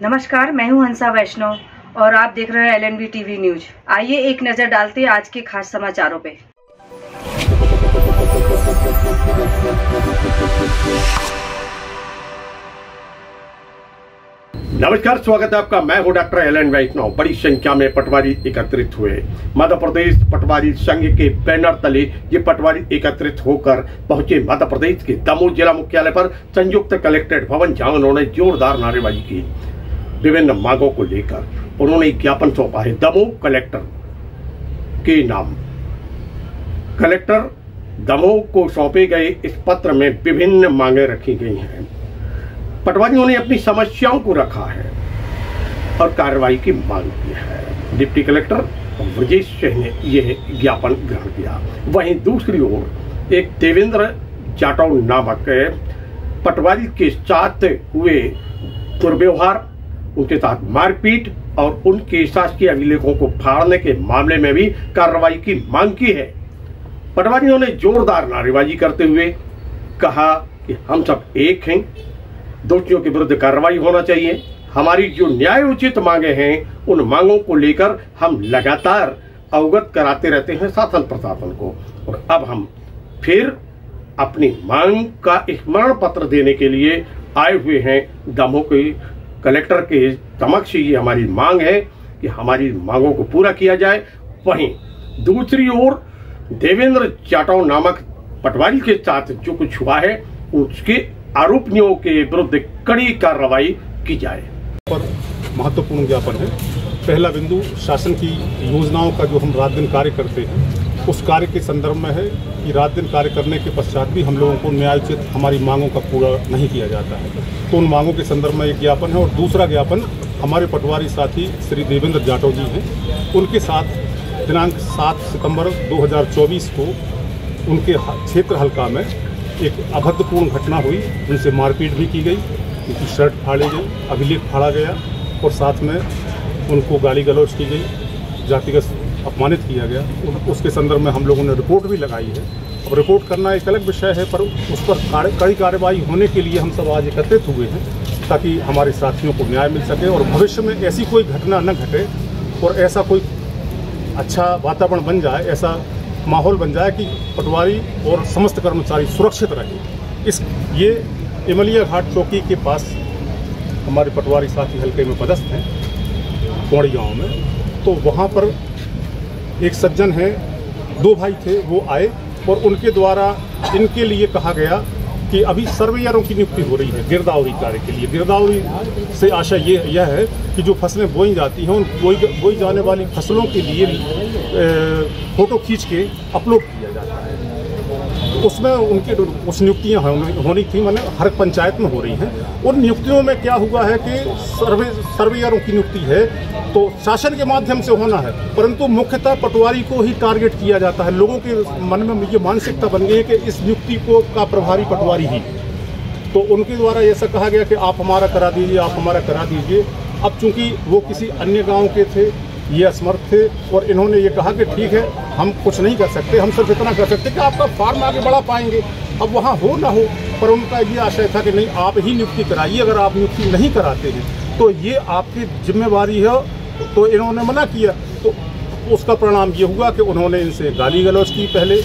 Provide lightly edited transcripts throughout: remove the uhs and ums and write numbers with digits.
नमस्कार, मैं हूं हंसा वैष्णव और आप देख रहे हैं LNV टीवी न्यूज। आइए एक नजर डालते हैं आज के खास समाचारों पे। नमस्कार, स्वागत है आपका। मैं हूं डॉक्टर LN वैष्णव। बड़ी संख्या में पटवारी एकत्रित हुए। मध्य प्रदेश पटवारी संघ के बैनर तले ये पटवारी एकत्रित होकर पहुंचे मध्य प्रदेश के दमोह जिला मुख्यालय पर संयुक्त कलेक्ट्रेट भवन, जहां उन्होंने जोरदार नारेबाजी की। विभिन्न मांगों को लेकर उन्होंने ज्ञापन सौंपा है दमोह कलेक्टर के नाम। कलेक्टर दमोह को सौंपे गए इस पत्र में विभिन्न मांगे रखी गई हैं। पटवारियों ने अपनी समस्याओं को रखा है और कार्रवाई की मांग की है। डिप्टी कलेक्टर ब्रजेश सिंह ने यह ज्ञापन ग्रहण किया। वहीं दूसरी ओर एक देवेंद्र जाटव नामक पटवारी के साथ हुए दुर्व्यवहार, उनके साथ मारपीट और उनके शासकीय अभिलेखों को फाड़ने के मामले में भी कार्रवाई की मांग की है। पटवारियों ने जोरदार नारेबाजी करते हुए कहा कि हम सब एक हैं, दोषियों के विरुद्ध कार्रवाई होना चाहिए। हमारी जो न्याय उचित मांगे हैं, उन मांगों को लेकर हम लगातार अवगत कराते रहते हैं शासन प्रशासन को, और अब हम फिर अपनी मांग का स्मरण पत्र देने के लिए आए हुए हैं दमोह के कलेक्टर के समक्ष। ये हमारी मांग है कि हमारी मांगों को पूरा किया जाए। वहीं दूसरी ओर देवेंद्र जाटव नामक पटवारी के साथ जो कुछ हुआ है, उसके आरोपियों के विरुद्ध कड़ी कार्रवाई की जाए। पर महत्वपूर्ण ज्ञापन है। पहला बिंदु शासन की योजनाओं का जो हम रात दिन कार्य करते हैं, उस कार्य के संदर्भ में है कि रात दिन कार्य करने के पश्चात भी हम लोगों को न्यायोचित हमारी मांगों का पूरा नहीं किया जाता है, तो उन मांगों के संदर्भ में एक ज्ञापन है। और दूसरा ज्ञापन हमारे पटवारी साथी श्री देवेंद्र जाटव जी हैं, उनके साथ दिनांक 7 सितंबर 2024 को उनके क्षेत्र हल्का में एक अभद्रपूर्ण घटना हुई। उनसे मारपीट भी की गई, उनकी शर्ट फाड़ी गई, अभिलेख फाड़ा गया और साथ में उनको गाली गलौज की गई, जातिगत अपमानित किया गया। उसके संदर्भ में हम लोगों ने रिपोर्ट भी लगाई है। अब रिपोर्ट करना एक अलग विषय है, पर उस पर कड़ी कार्रवाई होने के लिए हम सब आज एकत्रित हुए हैं, ताकि हमारे साथियों को न्याय मिल सके और भविष्य में ऐसी कोई घटना न घटे और ऐसा कोई अच्छा वातावरण बन जाए, ऐसा माहौल बन जाए कि पटवारी और समस्त कर्मचारी सुरक्षित रहे। ये इमलिया घाट चौकी के पास हमारे पटवारी साथी हल्के में पदस्थ हैं, पौड़ी गांव में। तो वहाँ पर एक सज्जन है, 2 भाई थे, वो आए और उनके द्वारा इनके लिए कहा गया कि अभी सर्वेयरों की नियुक्ति हो रही है गिरदावरी कार्य के लिए। गिरदावरी से आशा यह है कि जो फसलें बोई जाती हैं, उन बोई जाने वाली फसलों के लिए फोटो खींच के अपलोड किया जाता है। उसमें उनकी कुछ नियुक्तियाँ होनी थी, मैंने हर पंचायत में हो रही हैं। उन नियुक्तियों में क्या हुआ है कि सर्वेयरों की नियुक्ति है तो शासन के माध्यम से होना है, परंतु मुख्यतः पटवारी को ही टारगेट किया जाता है। लोगों के मन में ये मानसिकता बन गई है कि इस नियुक्ति का प्रभारी पटवारी ही। तो उनके द्वारा ऐसा कहा गया कि आप हमारा करा दीजिए, आप हमारा करा दीजिए। अब चूंकि वो किसी अन्य गाँव के थे, ये असमर्थ थे और इन्होंने ये कहा कि ठीक है, हम कुछ नहीं कर सकते, हम सिर्फ इतना कर सकते कि आपका फार्म आगे बढ़ा पाएंगे। अब वहाँ हो ना हो, पर उनका ये आशय था कि नहीं, आप ही नियुक्ति कराइए। अगर आप नियुक्ति नहीं कराते हैं तो ये आपकी जिम्मेवारी है। तो इन्होंने मना किया, तो उसका परिणाम ये हुआ कि उन्होंने इनसे गाली गलौज की, पहले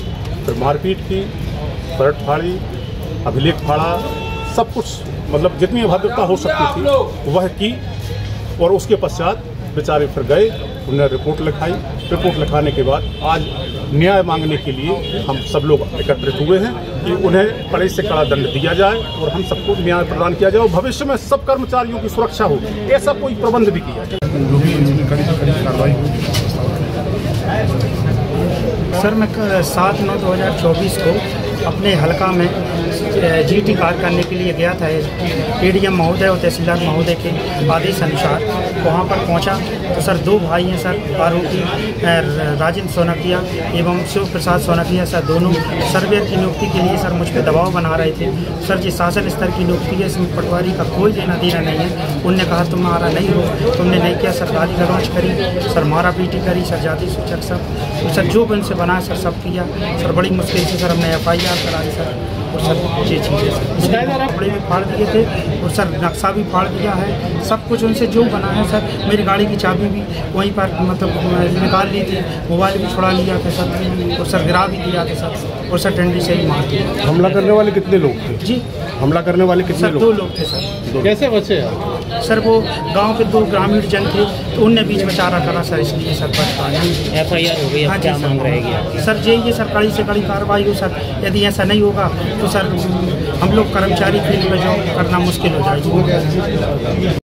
फिर मारपीट की, शर्ट फाड़ी, अभिलेख फाड़ा, सब कुछ, मतलब जितनी अभद्रता हो सकती थी वह की। और उसके पश्चात बेचारे फिर गए, उन्होंने रिपोर्ट लिखाई। रिपोर्ट लिखाने के बाद आज न्याय मांगने के लिए हम सब लोग एकत्रित हुए हैं कि उन्हें कड़े से कड़ा दंड दिया जाए और हम सबको न्याय प्रदान किया जाए और भविष्य में सब कर्मचारियों की सुरक्षा हो, ऐसा कोई प्रबंध भी किया जाए। सर, मैं 7/9/2024 को अपने हलका में GT कार्य करने के लिए गया था। ADM महोदय और तहसीलदार महोदय के आदेश अनुसार वहाँ पर पहुँचा तो सर 2 भाई हैं सर, आरोपी राजेंद्र सोनकिया एवं शिव प्रसाद सोनकिया सर, दोनों सर्वेयर की नियुक्ति के लिए सर मुझ पर दबाव बना रहे थे। सर जी शासन स्तर की नियुक्ति है, इसमें पटवारी का कोई लेना देना नहीं है। उनने कहा तुम्हारा नहीं हो, तुमने नहीं किया। सर गाली गलौज करी, सर मारा पीटी करी, सर जाति सूचक सब, तो सर जो भी उनसे बना सर सब किया। सर बड़ी मुश्किल से सर हमने FIR कराई सर। और सर ये चीज़ें सर कपड़े भी फाड़ दिए थे और सर नक्शा भी फाड़ दिया है, सब कुछ उनसे जो बना है सर। मेरी गाड़ी की चाबी भी वहीं पर मतलब निकाल ली थी, मोबाइल भी छुड़ा लिया था सर, और सर गिरा भी दिया था सर, और सर डंडी से ही मार दिया। हमला करने वाले कितने लोग थे जी, हमला करने वाले कितने सर लोग? 2 लोग थे सर। कैसे बचे? सर वो गांव के 2 ग्रामीण जन थे, तो उनने बीच में चारा करा सर, इसलिए सर बच पाया। FIR हो गई, अब क्या मांग रहेगी आपकी? सर ये सर कड़ी से कड़ी कार्रवाई हो सर। यदि ऐसा नहीं होगा तो सर हम लोग कर्मचारी फील्ड में जॉब करना मुश्किल हो जाएगी।